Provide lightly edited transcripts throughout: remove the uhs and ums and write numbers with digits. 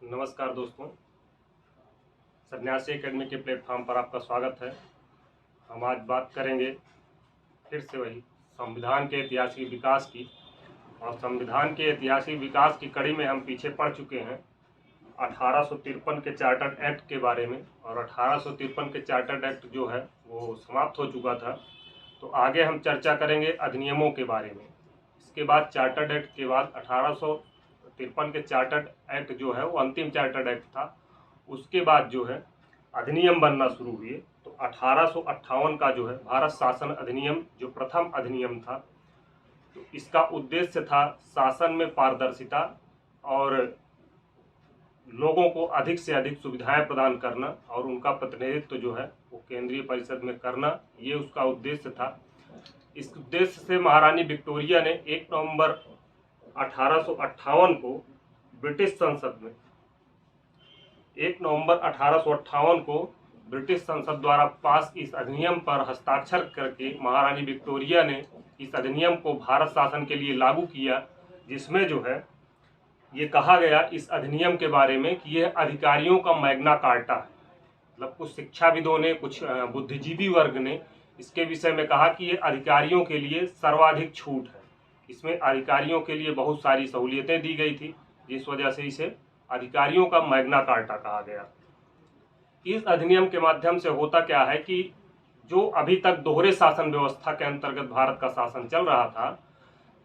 नमस्कार दोस्तों, सन्यासी एकेडमी के प्लेटफॉर्म पर आपका स्वागत है। हम आज बात करेंगे फिर से वही संविधान के ऐतिहासिक विकास की। और संविधान के ऐतिहासिक विकास की कड़ी में हम पीछे पड़ चुके हैं 1853 के चार्टर्ड एक्ट के बारे में। और 1853 के चार्टर्ड एक्ट जो है वो समाप्त हो चुका था। तो आगे हम चर्चा करेंगे अधिनियमों के बारे में। इसके बाद चार्टर्ड एक्ट के बाद 1853 के चार्टर्ड एक्ट जो है वो अंतिम चार्टर्ड एक्ट था। उसके बाद जो है अधिनियम बनना शुरू हुए। तो 1858 का जो है भारत शासन अधिनियम जो प्रथम अधिनियम था, तो इसका उद्देश्य था शासन में पारदर्शिता और लोगों को अधिक से अधिक सुविधाएं प्रदान करना और उनका प्रतिनिधित्व जो है वो केंद्रीय परिषद में करना, ये उसका उद्देश्य था। इस उद्देश्य से महारानी विक्टोरिया ने 1 नवंबर 1858 को ब्रिटिश संसद में 1 नवंबर 1858 को ब्रिटिश संसद द्वारा पास इस अधिनियम पर हस्ताक्षर करके महारानी विक्टोरिया ने इस अधिनियम को भारत शासन के लिए लागू किया, जिसमें जो है ये कहा गया इस अधिनियम के बारे में कि यह अधिकारियों का मैग्ना कार्टा है। मतलब कुछ शिक्षाविदों ने, कुछ बुद्धिजीवी वर्ग ने इसके विषय में कहा कि ये अधिकारियों के लिए सर्वाधिक छूट है। इसमें अधिकारियों के लिए बहुत सारी सहूलियतें दी गई थी, जिस वजह से इसे अधिकारियों का मैग्ना कार्टा कहा गया। इस अधिनियम के माध्यम से होता क्या है कि जो अभी तक दोहरे शासन व्यवस्था के अंतर्गत भारत का शासन चल रहा था,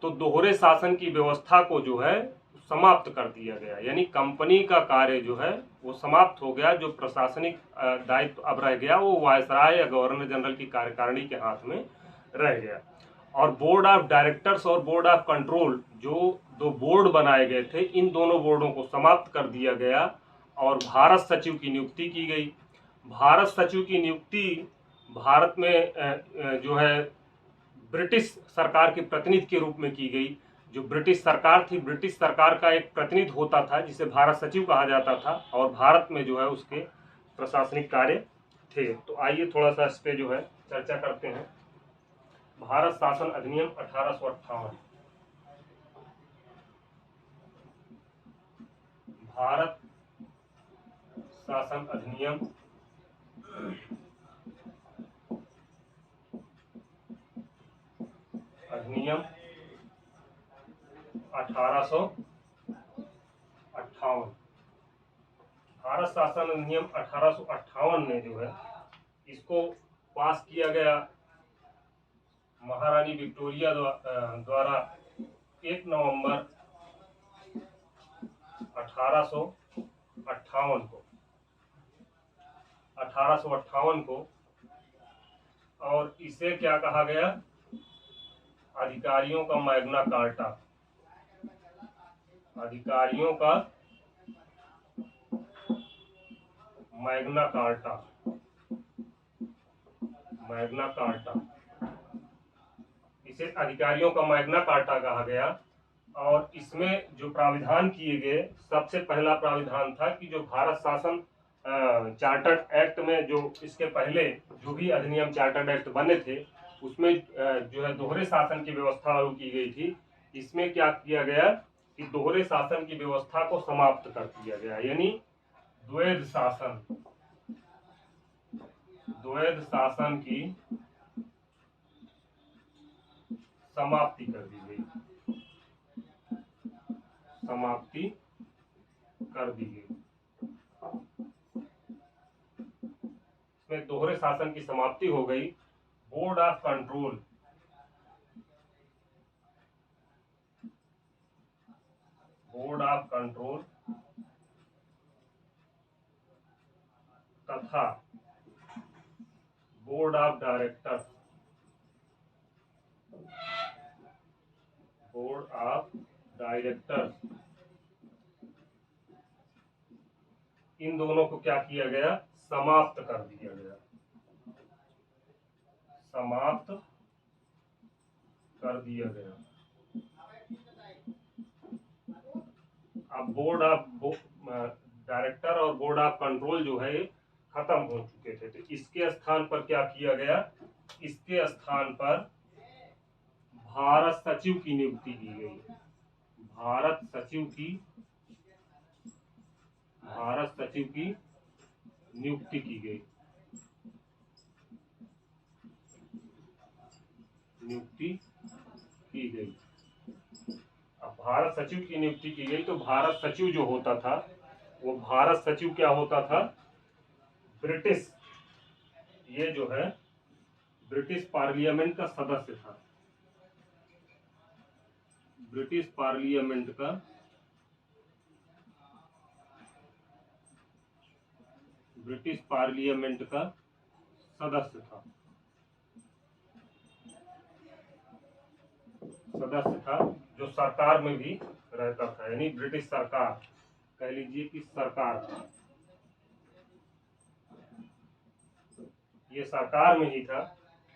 तो दोहरे शासन की व्यवस्था को जो है समाप्त कर दिया गया। यानी कंपनी का कार्य जो है वो समाप्त हो गया। जो प्रशासनिक दायित्व अब रह गया वो वायसराय या गवर्नर जनरल की कार्यकारिणी के हाथ में रह गया। और बोर्ड ऑफ डायरेक्टर्स और बोर्ड ऑफ कंट्रोल, जो दो बोर्ड बनाए गए थे, इन दोनों बोर्डों को समाप्त कर दिया गया और भारत सचिव की नियुक्ति की गई। भारत सचिव की नियुक्ति भारत में जो है ब्रिटिश सरकार के प्रतिनिधि के रूप में की गई। जो ब्रिटिश सरकार थी, ब्रिटिश सरकार का एक प्रतिनिधि होता था जिसे भारत सचिव कहा जाता था, और भारत में जो है उसके प्रशासनिक कार्य थे। तो आइए थोड़ा सा इस पे जो है चर्चा करते हैं। भारत शासन अधिनियम 1858। भारत शासन अधिनियम 1858। भारत शासन अधिनियम 1858 ने जो है इसको पास किया गया महारानी विक्टोरिया द्वारा 1 नवंबर 1858 को। और इसे क्या कहा गया? अधिकारियों का मैग्ना कार्टा। अधिकारियों का मैग्ना कार्टा। मैग्ना कार्टा, इसे अधिकारियों का मैग्ना कार्टा कहा गया। और इसमें जो प्राविधान किए गए, सबसे पहला प्राविधान था कि जो भारत शासन चार्टर्ड एक्ट में, जो इसके पहले जो भी अधिनियम चार्टर्ड एक्ट बने थे, उसमें जो है दोहरे शासन की व्यवस्था लागू की गई थी। इसमें क्या किया गया कि दोहरे शासन की व्यवस्था को समाप्त कर दिया गया। यानी द्वैध शासन की समाप्ति कर दी गई। इसमें दोहरे शासन की समाप्ति हो गई। बोर्ड ऑफ कंट्रोल, तथा बोर्ड ऑफ डायरेक्टर्स, इन दोनों को क्या किया गया? समाप्त कर दिया गया। अब बोर्ड ऑफ डायरेक्टर और बोर्ड ऑफ कंट्रोल जो है खत्म हो चुके थे। तो इसके स्थान पर क्या किया गया? इसके स्थान पर भारत सचिव की नियुक्ति की गई। भारत सचिव की भारत सचिव की नियुक्ति की गई। अब भारत सचिव की नियुक्ति की गई तो भारत सचिव जो होता था वो भारत सचिव क्या होता था, ब्रिटिश, ये जो है ब्रिटिश पार्लियामेंट का सदस्य था। ब्रिटिश पार्लियामेंट का सदस्य था जो सरकार में भी रहता था, यानी ब्रिटिश सरकार कह लीजिए कि सरकार था, ये सरकार में ही था।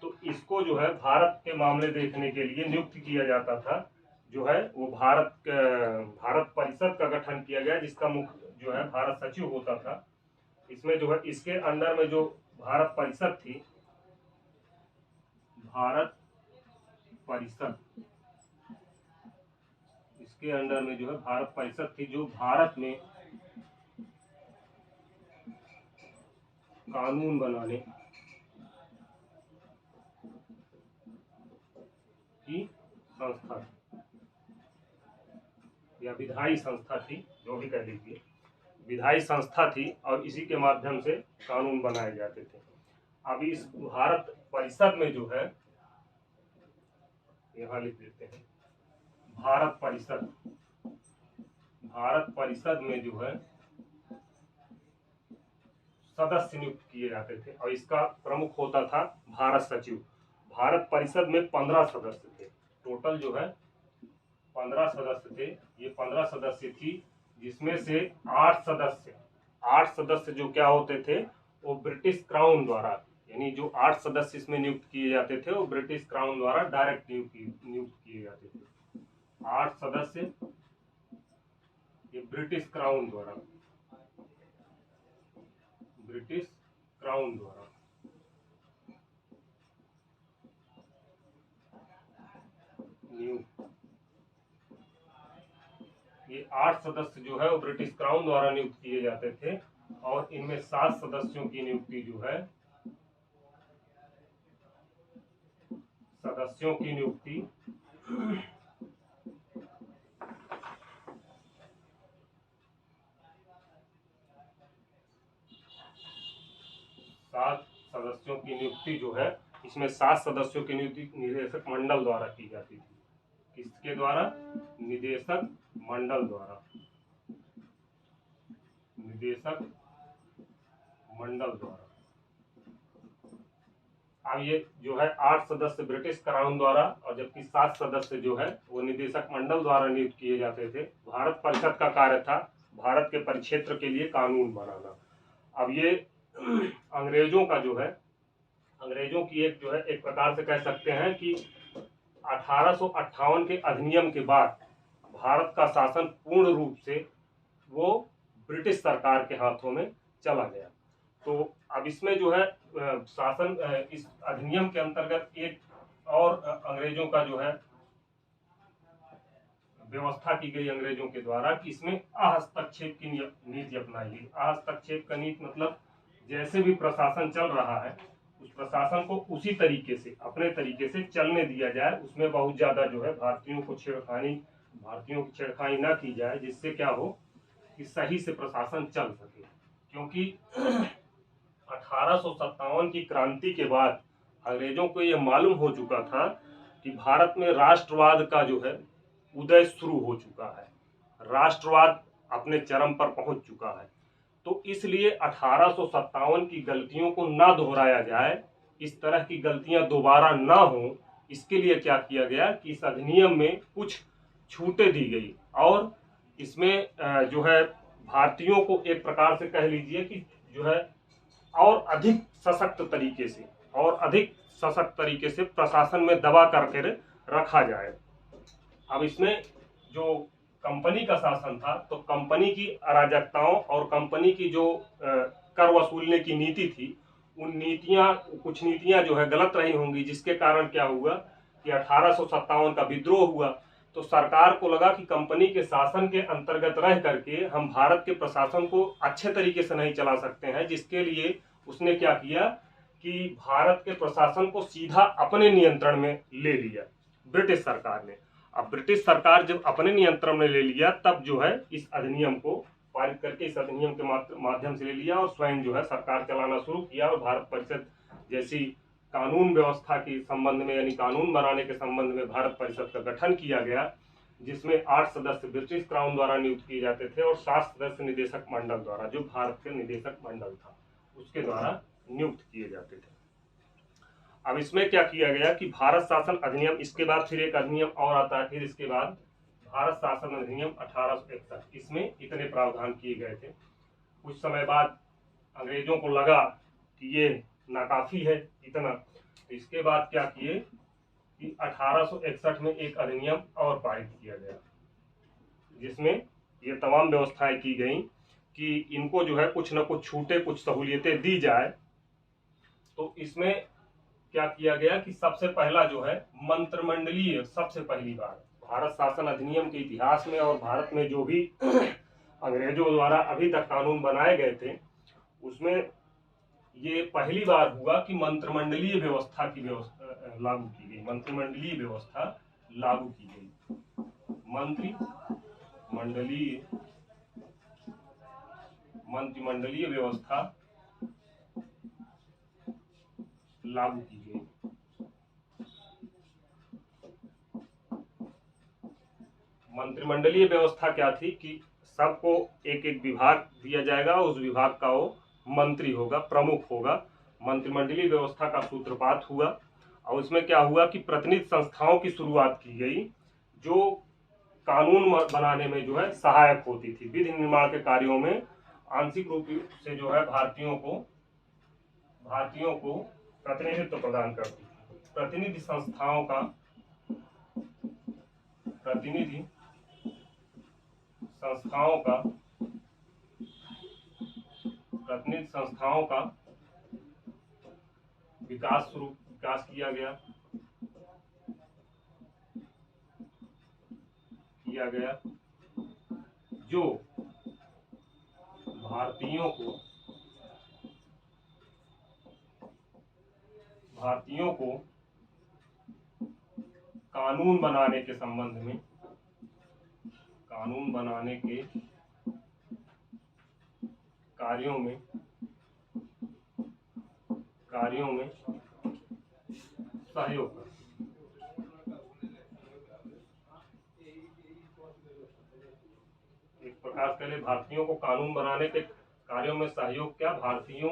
तो इसको जो है भारत के मामले देखने के लिए नियुक्त किया जाता था, जो है वो भारत परिषद का गठन किया गया जिसका मुख्य जो है भारत सचिव होता था। इसमें जो है इसके अंडर में जो भारत परिषद थी, भारत परिषद, इसके अंडर में जो है भारत परिषद थी जो भारत में कानून बनाने की संस्था या विधायी संस्था थी, जो भी कह लीजिए, विधायी संस्था थी और इसी के माध्यम से कानून बनाए जाते थे। अब इस भारत परिषद में जो है, यहाँ लिख देते हैं भारत परिषद में जो है सदस्य नियुक्त किए जाते थे और इसका प्रमुख होता था भारत सचिव। भारत परिषद में 15 सदस्य थे, टोटल जो है 15 सदस्य थे। ये 15 सदस्य थी जिसमें से 8 सदस्य जो क्या होते थे, वो ब्रिटिश क्राउन द्वारा, यानी जो 8 सदस्य इसमें नियुक्त किए जाते थे वो ब्रिटिश क्राउन द्वारा डायरेक्ट नियुक्त किए जाते थे। 8 सदस्य ये ब्रिटिश क्राउन द्वारा नियुक्त, ये 8 सदस्य जो है वो ब्रिटिश क्राउन द्वारा नियुक्त किए जाते थे और इनमें 7 सदस्यों की नियुक्ति जो है, सदस्यों की नियुक्ति 7 सदस्यों की नियुक्ति जो है, इसमें 7 सदस्यों की नियुक्ति निदेशक मंडल द्वारा की जाती थी। किसके द्वारा? निदेशक मंडल द्वारा। अब ये जो है 8 सदस्य ब्रिटिश क्राउन द्वारा और जबकि 7 सदस्य जो है वो निदेशक मंडल द्वारा नियुक्त किए जाते थे। भारत परिषद का कार्य था भारत के परिक्षेत्र के लिए कानून बनाना। अब ये अंग्रेजों का जो है, अंग्रेजों की एक प्रकार से कह सकते हैं कि 1858 के अधिनियम के बाद भारत का शासन पूर्ण रूप से वो ब्रिटिश सरकार के हाथों में चला गया। तो अब इसमें जो है शासन, इस अधिनियम के अंतर्गत एक और अंग्रेजों का जो है व्यवस्था की गई अंग्रेजों के द्वारा कि इसमें अहस्तक्षेप की नीति अपनाई गई। अहस्तक्षेप का नीति मतलब जैसे भी प्रशासन चल रहा है उस प्रशासन को उसी तरीके से, अपने तरीके से चलने दिया जाए, उसमें बहुत ज्यादा जो है भारतीयों की छेड़खानी ना की जाए, जिससे क्या हो कि सही से प्रशासन चल सके। क्योंकि 1857 की क्रांति के बाद अंग्रेजों को यह मालूम हो चुका था कि भारत में राष्ट्रवाद का जो है उदय शुरू हो चुका है, राष्ट्रवाद अपने चरम पर पहुंच चुका है। तो इसलिए 1857 की गलतियों को ना दोहराया जाए, इस तरह की गलतियां दोबारा ना हो, इसके लिए क्या किया गया कि इस अधिनियम में कुछ छूटें दी गई और इसमें जो है भारतीयों को एक प्रकार से कह लीजिए कि जो है और अधिक सशक्त तरीके से प्रशासन में दबा करके रखा जाए। अब इसमें जो कंपनी का शासन था तो कंपनी की अराजकताओं और कंपनी की जो कर वसूलने की नीति थी, कुछ नीतियां जो है गलत रही होंगी, जिसके कारण क्या हुआ कि 1857 का विद्रोह हुआ। तो सरकार को लगा कि कंपनी के शासन के अंतर्गत रह करके हम भारत के प्रशासन को अच्छे तरीके से नहीं चला सकते हैं, जिसके लिए उसने क्या किया कि भारत के प्रशासन को सीधा अपने नियंत्रण में ले लिया ब्रिटिश सरकार ने। अब ब्रिटिश सरकार जब अपने नियंत्रण में ले लिया, तब जो है इस अधिनियम को पारित करके इस अधिनियम के माध्यम से ले लिया और स्वयं जो है सरकार चलाना शुरू किया। और भारत परिषद जैसी कानून व्यवस्था के संबंध में, यानी कानून बनाने के संबंध में भारत परिषद का गठन किया गया, जिसमें 8 सदस्य ब्रिटिश क्राउन द्वारा नियुक्त किए जाते थे और 7 सदस्य निदेशक मंडल द्वारा, जो भारत के निदेशक मंडल था उसके द्वारा नियुक्त किए जाते थे। अब इसमें क्या किया गया कि भारत शासन अधिनियम, इसके बाद फिर एक अधिनियम और आता है, फिर इसके बाद भारत शासन अधिनियम 1861। इसमें इतने प्रावधान किए गए थे। कुछ समय बाद अंग्रेजों को लगा कि ये नाकाफी है इतना, तो इसके बाद क्या किए कि 1861 में एक अधिनियम और पारित किया गया, जिसमें ये तमाम व्यवस्थाएं की गई कि इनको जो है कुछ न कुछ छूटे, कुछ सहूलियतें दी जाए। तो इसमें क्या किया गया कि सबसे पहला जो है मंत्रिमंडलीय, सबसे पहली बार भारत शासन अधिनियम के इतिहास में और भारत में जो भी अंग्रेजों द्वारा अभी तक कानून बनाए गए थे, उसमें ये पहली बार हुआ कि मंत्रिमंडलीय व्यवस्था की व्यवस्था लागू की गई। मंत्रिमंडलीय व्यवस्था लागू की गई, मंत्रिमंडलीय व्यवस्था लागू की गई। मंत्रिमंडलीय व्यवस्था क्या थी कि सबको एक एक विभाग दिया जाएगा, उस विभाग का वो मंत्री होगा, प्रमुख होगा। मंत्रिमंडलीय व्यवस्था का सूत्रपात हुआ और उसमें क्या हुआ कि प्रतिनिधि संस्थाओं की शुरुआत की गई, जो कानून बनाने में जो है सहायक होती थी। विधि निर्माण के कार्यों में आंशिक रूप से जो है भारतीयों को प्रतिनिधित्व प्रदान करती थी। प्रतिनिधि संस्थाओं का विकास किया गया जो भारतीयों को कानून बनाने के संबंध में, कानून बनाने के कार्यों में सहयोग करती। एक प्रकार से भारतीयों को कानून बनाने के कार्यों में सहयोग, क्या भारतीयों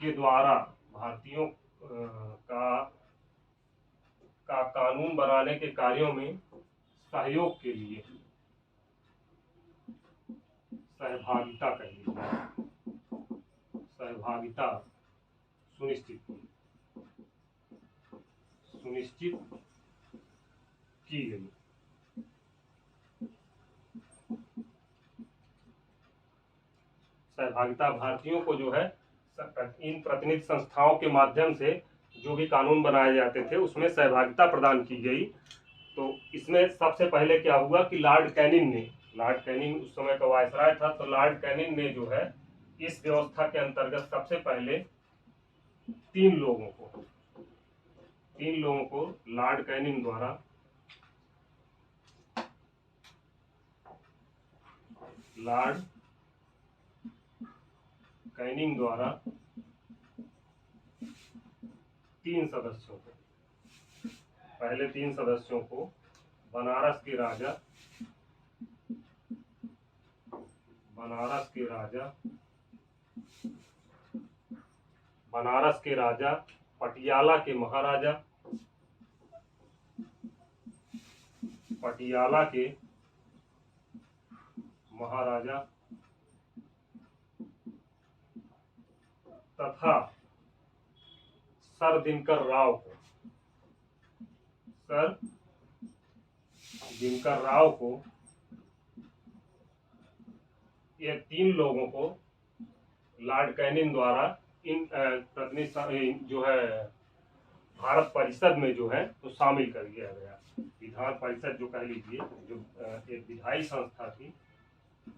के द्वारा भारतीयों का कानून बनाने के कार्यों में सहयोग के लिए सहभागिता सुनिश्चित की गई। सहभागिता भारतीयों को जो है इन प्रतिनिधि संस्थाओं के माध्यम से जो भी कानून बनाए जाते थे उसमें सहभागिता प्रदान की गई। तो इसमें सबसे पहले क्या हुआ कि लॉर्ड कैनिंग उस समय का वायसराय था, तो लॉर्ड कैनिंग ने जो है इस व्यवस्था के अंतर्गत सबसे पहले 3 लोगों को लॉर्ड कैनिंग द्वारा 3 सदस्यों को, पहले 3 सदस्यों को बनारस के राजा, पटियाला के महाराजा तथा सर दिनकर राव को ये 3 लोगों को लॉर्ड कैनिंग द्वारा इन प्रतिनिधि जो है भारत परिषद में जो है तो शामिल कर दिया गया। विधान परिषद जो कह लीजिए, जो एक विधायी संस्था थी,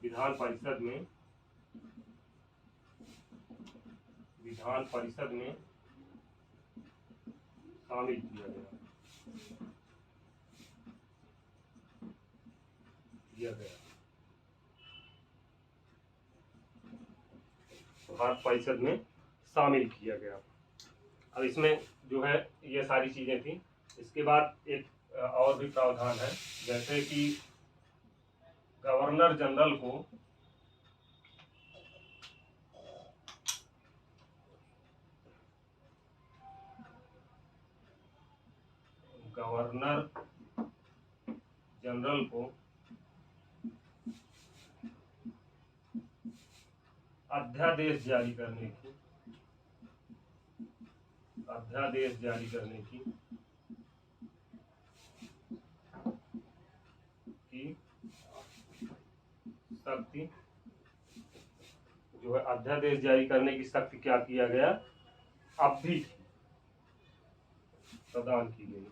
विधान परिषद में शामिल किया गया। भारत परिषद में शामिल किया गया। अब इसमें जो है ये सारी चीजें थी। इसके बाद एक और भी प्रावधान है, जैसे कि गवर्नर जनरल को अध्यादेश जारी करने की शक्ति जो है, अध्यादेश जारी करने की शक्ति क्या किया गया, अब भी प्रदान की गई।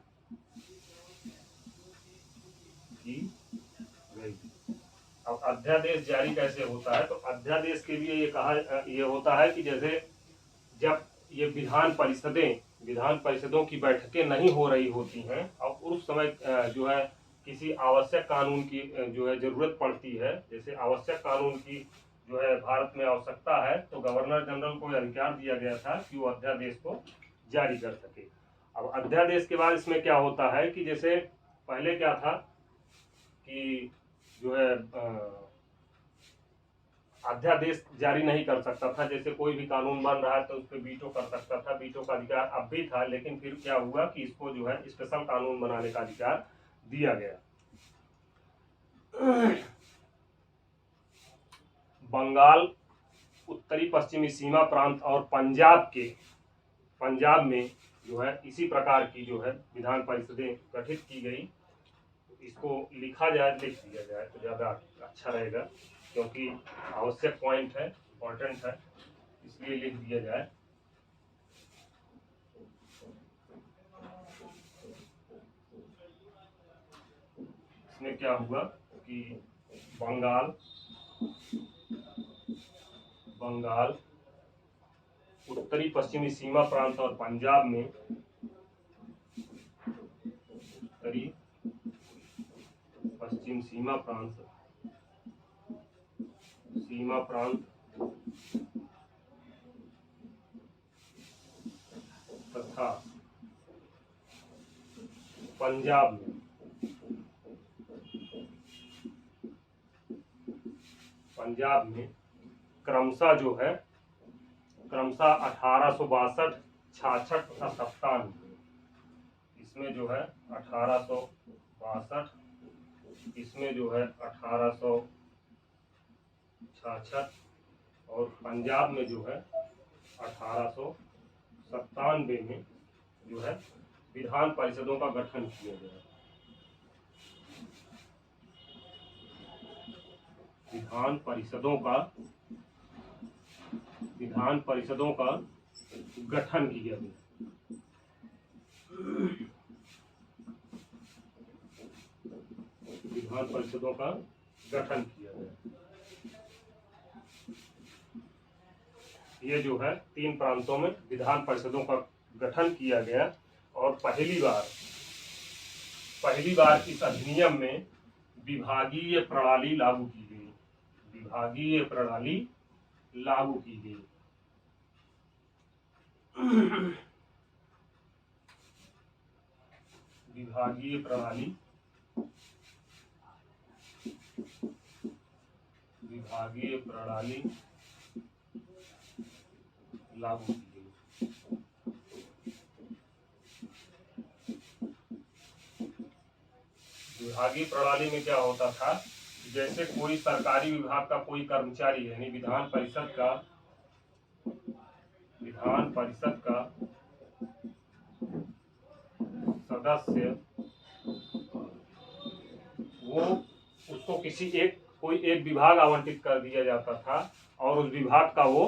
अब अध्यादेश जारी कैसे होता है, तो अध्यादेश के लिए ये होता है कि जैसे जब ये विधान परिषदों की बैठकें नहीं हो रही होती हैं और उस समय जो है किसी आवश्यक कानून की जो है जरूरत पड़ती है, जैसे आवश्यक कानून की जो है भारत में आवश्यकता है, तो गवर्नर जनरल को अधिकार दिया गया था कि वो अध्यादेश को जारी कर सके। अब अध्यादेश के बाद इसमें क्या होता है कि जैसे पहले क्या था कि जो है अध्यादेश जारी नहीं कर सकता था, जैसे कोई भी कानून बन रहा है तो उस पर वीटो कर सकता था, वीटो का अधिकार अब भी था, लेकिन फिर क्या हुआ कि इसको जो है स्पेशल कानून बनाने का अधिकार दिया गया। बंगाल, उत्तरी पश्चिमी सीमा प्रांत और पंजाब में जो है इसी प्रकार की जो है विधान परिषदें गठित की गई। इसको लिख दिया जाए तो ज़्यादा अच्छा रहेगा, क्योंकि आवश्यक पॉइंट है, इम्पोर्टेंट है, इसलिए लिख दिया जाए। इसमें क्या हुआ कि बंगाल, उत्तरी पश्चिमी सीमा प्रांत और पंजाब में उत्तरी पश्चिम सीमा प्रांत तथा पंजाब में क्रमशः 1862, 66 तथा 57, इसमें जो है 1862, इसमें जो है 1866 और पंजाब में जो है 1897 में जो है विधान परिषदों का गठन किया गया। विधान परिषदों का गठन किया गया। विधान परिषदों का गठन किया गया। ये जो है 3 प्रांतों में विधान परिषदों का गठन किया गया और पहली बार इस अधिनियम में विभागीय प्रणाली लागू की गई। विभागीय प्रणाली लागू की गई। विभागीय प्रणाली लागू की गई। विभागीय प्रणाली में क्या होता था, जैसे कोई सरकारी विभाग का कोई कर्मचारी यानी विधान परिषद का सदस्य, उसको कोई एक विभाग आवंटित कर दिया जाता था और उस विभाग का वो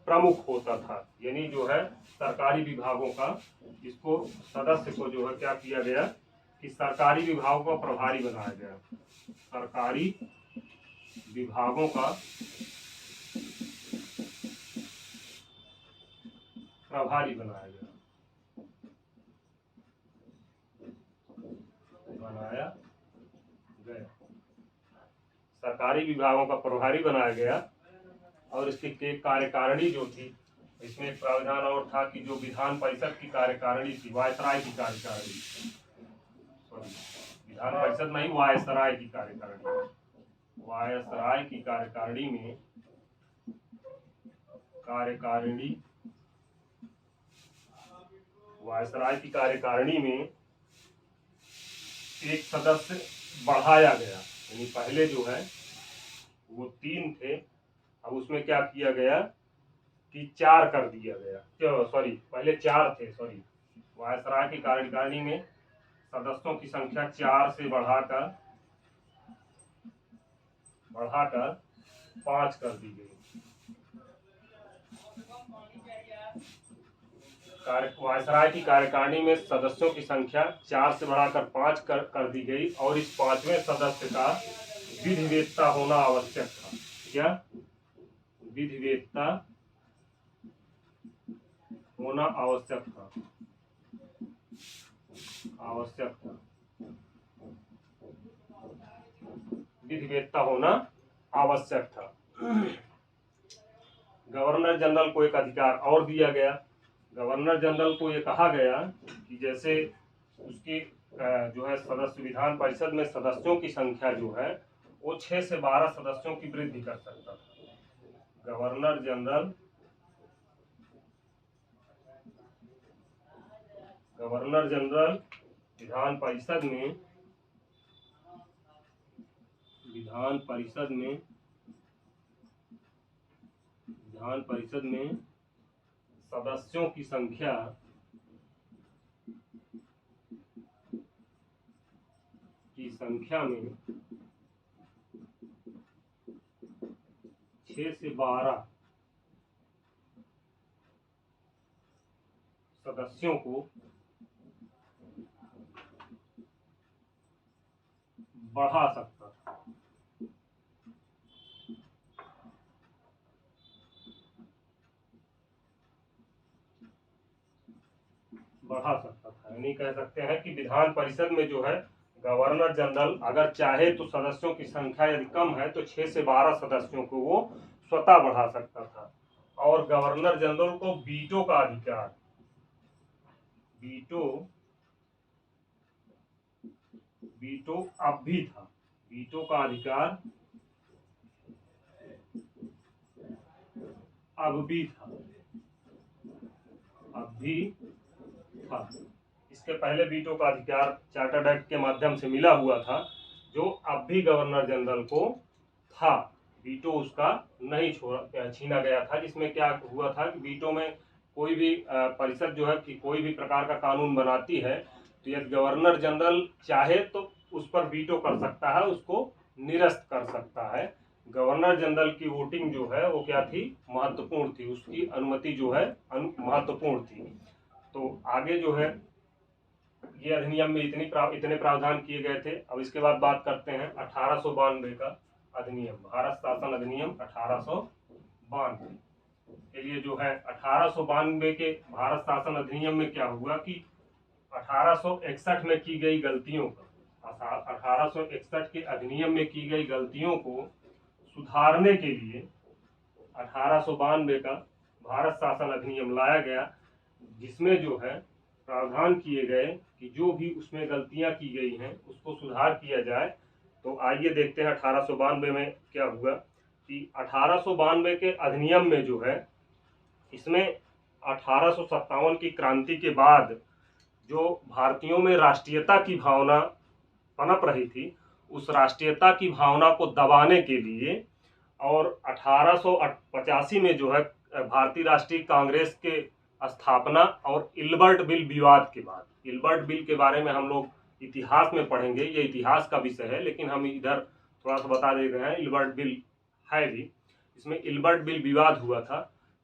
प्रमुख होता था, यानी जो है सरकारी विभागों का, इसको सदस्य को जो है क्या किया गया कि सरकारी विभागों का प्रभारी बनाया गया। सरकारी विभागों का प्रभारी बनाया गया सरकारी विभागों का प्रभारी बनाया गया। और इसकी कार्यकारिणी जो थी, इसमें एक प्रावधान और था कि जो विधान परिषद की कार्यकारिणी थी, वायसराय की कार्यकारिणी, विधान परिषद नहीं, वायसराय की कार्यकारिणी, वायसराय की कार्यकारिणी में वायसराय की कार्यकारिणी में एक सदस्य बढ़ाया गया, यानी पहले जो है वो 3 थे, अब उसमें क्या किया गया कि 4 कर दिया गया। पहले 4 थे, वायसराय की कार्यकारिणी में सदस्यों की संख्या 4 से बढ़ाकर 5 कर दी गई। वायसराय की कार्यकारिणी में सदस्यों की संख्या 4 से बढ़ाकर 5 कर दी गई, और इस 5वें सदस्य का विधिवेत्ता होना आवश्यक था। क्या विधिवेत्ता होना आवश्यक था? विधिवेत्ता होना आवश्यक था। गवर्नर जनरल को एक अधिकार और दिया गया। गवर्नर जनरल को ये कहा गया कि जैसे उसकी जो है सदस्य, विधान परिषद में सदस्यों की संख्या जो है वो 6 से 12 सदस्यों की वृद्धि कर सकता था। गवर्नर जनरल विधान परिषद में सदस्यों की संख्या 6 से 12 सदस्यों को बढ़ा सकता था। यानी कह सकते हैं कि विधान परिषद में जो है गवर्नर जनरल अगर चाहे तो सदस्यों की संख्या यदि कम है तो 6 से 12 सदस्यों को वो स्वतः बढ़ा सकता था। और गवर्नर जनरल को वीटो का अधिकार, वीटो अब भी था, वीटो का अधिकार अब भी था। इसके पहले वीटो का अधिकार चार्टर्ड एक्ट के माध्यम से मिला हुआ था, जो अब भी गवर्नर जनरल को था। वीटो उसका नहीं छीना गया था, जिसमें क्या हुआ था कि वीटो में कोई भी परिषद जो है कि कोई भी प्रकार का कानून बनाती है तो यदि गवर्नर जनरल चाहे तो उस पर वीटो कर सकता है, उसको निरस्त कर सकता है। गवर्नर जनरल की वोटिंग जो है वो क्या थी, महत्वपूर्ण थी, उसकी अनुमति जो है महत्वपूर्ण थी। तो आगे जो है ये अधिनियम में इतने प्रावधान किए गए थे। अब इसके बाद बात करते हैं 1892 का अधिनियम, भारत शासन अधिनियम 1892 के लिए जो है 1892 के भारत शासन अधिनियम में क्या हुआ कि 1861 में की गई गलतियों का, 1861 के अधिनियम में की गई गलतियों को सुधारने के लिए 1892 का भारत शासन अधिनियम लाया गया, जिसमें जो है प्रावधान किए गए कि जो भी उसमें गलतियां की गई हैं उसको सुधार किया जाए। तो आइए देखते हैं 1892 में क्या हुआ कि 1892 के अधिनियम में जो है, इसमें 1857 की क्रांति के बाद जो भारतीयों में राष्ट्रीयता की भावना पनप रही थी, उस राष्ट्रीयता की भावना को दबाने के लिए और 1885 में जो है भारतीय राष्ट्रीय कांग्रेस के स्थापना और इल्बर्ट बिल विवाद के बाद, इल्बर्ट बिल के बारे में हम लोग इतिहास में पढ़ेंगे, ये इतिहास का विषय है, लेकिन हम इधर थोड़ा सा बता दे रहे हैं, इल्बर्ट बिल है भी, इसमें इल्बर्ट बिल विवाद हुआ था।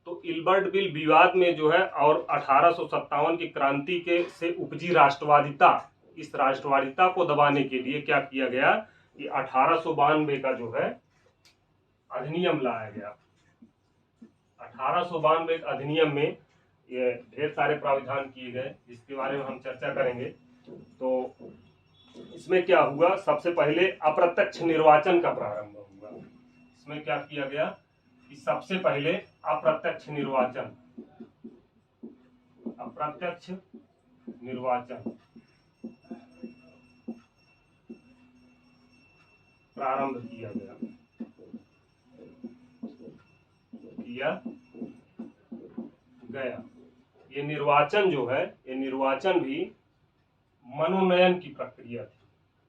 तो तो इल्बर्ट बिल विवाद में जो है और 1857 की क्रांति के से उपजी राष्ट्रवादिता, इस राष्ट्रवादिता को दबाने के लिए क्या किया गया कि 1892 का जो है अधिनियम लाया गया। 1892 अधिनियम में ये ढेर सारे प्रावधान किए गए जिसके बारे में हम चर्चा करेंगे। तो इसमें क्या हुआ, सबसे पहले अप्रत्यक्ष निर्वाचन का प्रारंभ हुआ। इसमें क्या किया गया कि सबसे पहले अप्रत्यक्ष निर्वाचन प्रारंभ किया गया। ये निर्वाचन जो है, ये निर्वाचन भी मनोनयन की प्रक्रिया थी।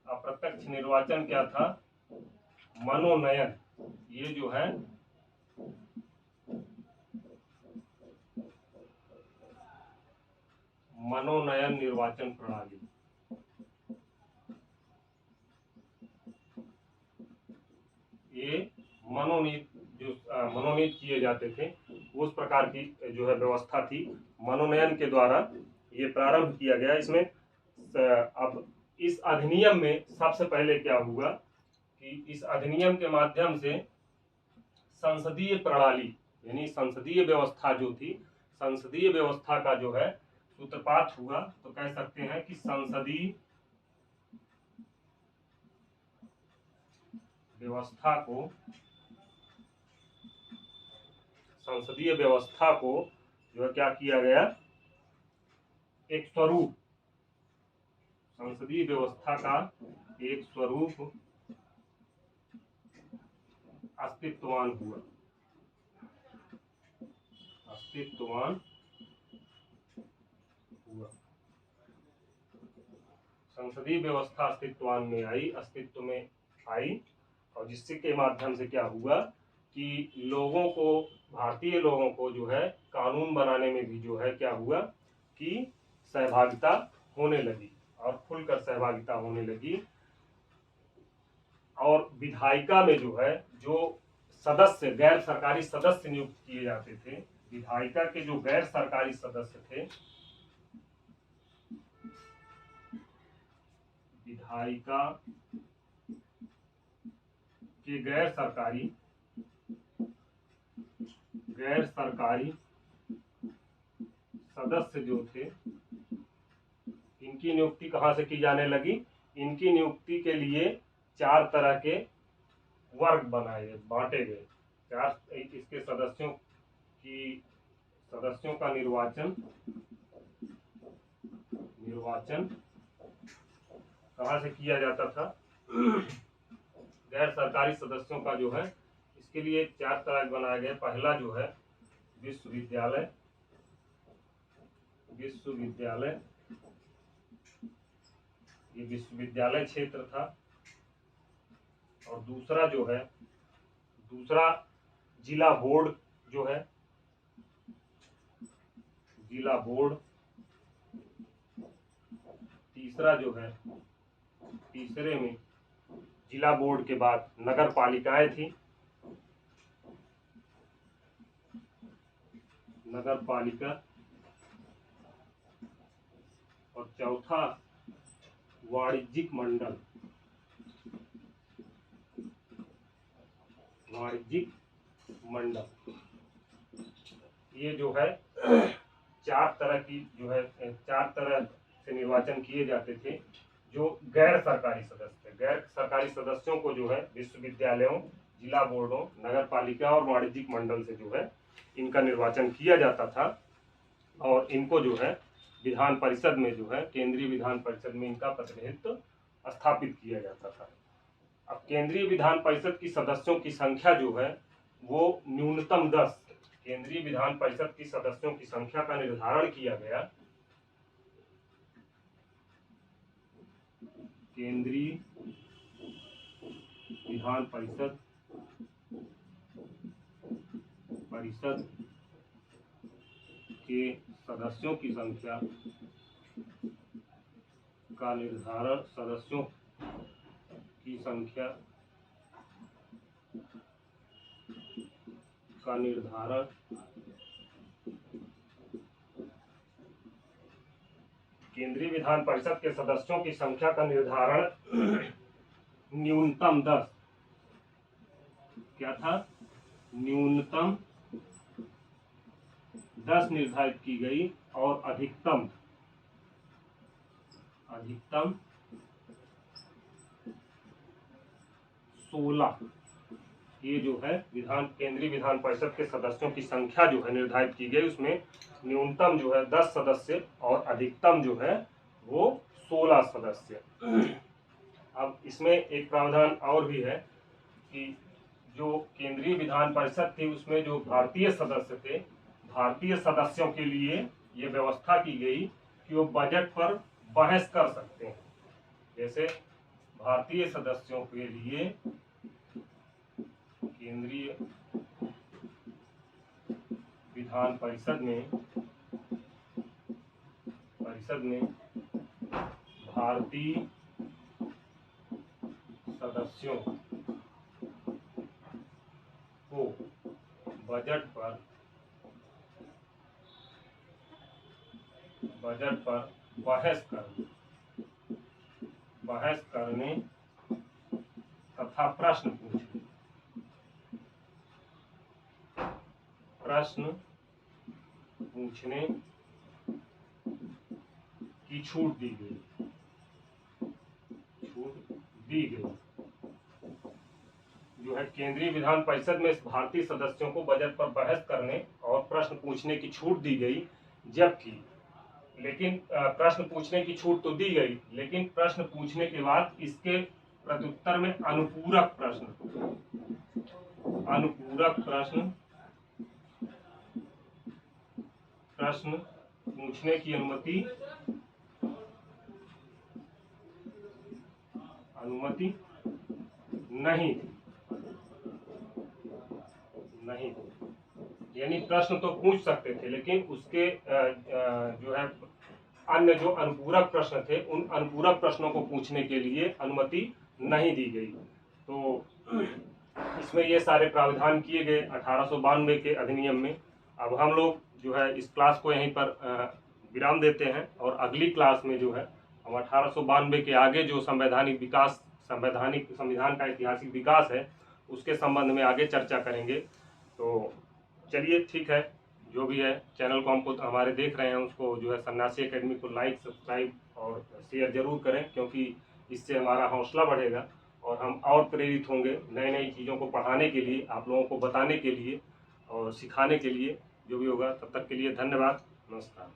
अप्रत्यक्ष निर्वाचन क्या था, मनोनयन। ये जो है मनोनयन निर्वाचन प्रणाली, ये मनोनीत जो मनोनीत किए जाते थे उस प्रकार की जो है व्यवस्था थी। मनोनयन के द्वारा ये प्रारंभ किया गया। इसमें अब इस अधिनियम में सबसे पहले क्या हुआ कि इस अधिनियम के माध्यम से संसदीय प्रणाली यानी संसदीय व्यवस्था जो थी, संसदीय व्यवस्था का जो है सूत्रपात हुआ। तो कह सकते हैं कि संसदीय व्यवस्था को जो है क्या किया गया, एक स्वरूप, संसदीय व्यवस्था का एक स्वरूप अस्तित्ववान हुआ। संसदीय व्यवस्था अस्तित्व में आई और जिससे के माध्यम से क्या हुआ कि लोगों को, भारतीय लोगों को जो है कानून बनाने में भी जो है क्या हुआ कि सहभागिता होने लगी और खुलकर सहभागिता होने लगी। और विधायिका में जो है जो सदस्य, गैर सरकारी सदस्य नियुक्त किए जाते थे, विधायिका के जो गैर सरकारी सदस्य थे, विधायिका के गैर सरकारी सदस्य जो थे, इनकी नियुक्ति कहाँ से की जाने लगी, इनकी नियुक्ति के लिए 4 तरह के वर्ग बांटे गए। 4 इसके सदस्यों का निर्वाचन कहाँ से किया जाता था, गैर सरकारी सदस्यों का जो है इसके लिए 4 तरह बनाए गए। पहला जो है विश्वविद्यालय, ये विश्वविद्यालय क्षेत्र था। और दूसरा जो है, दूसरा जिला बोर्ड जो है, जिला बोर्ड। तीसरा जो है, तीसरे में जिला बोर्ड के बाद नगर पालिकाएं थी, नगर पालिका। और चौथा वाणिज्यिक मंडल, ये जो है 4 तरह की जो है 4 तरह से निर्वाचन किए जाते थे। जो गैर सरकारी सदस्य थे, गैर सरकारी सदस्यों को जो है विश्वविद्यालयों, जिला बोर्डों, नगर पालिका और वाणिज्यिक मंडल से जो है इनका निर्वाचन किया जाता था। और इनको जो है विधान परिषद में जो है, केंद्रीय विधान परिषद में इनका प्रतिनिधित्व स्थापित किया जाता था। अब केंद्रीय विधान परिषद की सदस्यों की संख्या जो है वो न्यूनतम 10, केंद्रीय विधान परिषद की सदस्यों की संख्या का निर्धारण किया गया। केंद्रीय विधान परिषद के सदस्यों की संख्या का निर्धारण, सदस्यों की संख्या का निर्धारण केंद्रीय विधान परिषद के सदस्यों की संख्या का निर्धारण न्यूनतम 10, क्या था, न्यूनतम 10 निर्धारित की गई और अधिकतम 16, ये जो है केंद्रीय विधान परिषद के सदस्यों की संख्या जो है निर्धारित की गई, उसमें न्यूनतम जो है 10 सदस्य और अधिकतम जो है वो 16 सदस्य। अब इसमें एक प्रावधान और भी है कि जो केंद्रीय विधान परिषद थी उसमें जो भारतीय सदस्य थे, भारतीय सदस्यों के लिए ये व्यवस्था की गई कि वो बजट पर बहस कर सकते हैं। जैसे भारतीय सदस्यों के लिए केंद्रीय विधान परिषद में भारतीय सदस्यों को बजट पर बहस करने तथा प्रश्न पूछने की छूट दी गई। जो है केंद्रीय विधान परिषद में भारतीय सदस्यों को बजट पर बहस करने और प्रश्न पूछने की छूट दी गई, जबकि लेकिन प्रश्न पूछने की छूट तो दी गई, लेकिन प्रश्न पूछने के बाद इसके प्रत्युत्तर में अनुपूरक प्रश्न पूछने की अनुमति नहीं, यानी प्रश्न तो पूछ सकते थे, लेकिन उसके जो है अन्य जो अनुपूरक प्रश्न थे, उन अनुपूरक प्रश्नों को पूछने के लिए अनुमति नहीं दी गई। तो इसमें ये सारे प्रावधान किए गए 1892 के अधिनियम में। अब हम लोग जो है इस क्लास को यहीं पर विराम देते हैं और अगली क्लास में जो है हम 1892 के आगे जो संविधान का ऐतिहासिक विकास है उसके संबंध में आगे चर्चा करेंगे। तो चलिए ठीक है, जो भी है चैनल को हमको हमारे देख रहे हैं उसको जो है सन्यासी एकेडमी को लाइक, सब्सक्राइब और शेयर जरूर करें, क्योंकि इससे हमारा हौसला बढ़ेगा और हम और प्रेरित होंगे नई नई चीज़ों को पढ़ाने के लिए, आप लोगों को बताने के लिए और सिखाने के लिए। जो भी होगा, तब तक के लिए धन्यवाद, नमस्कार।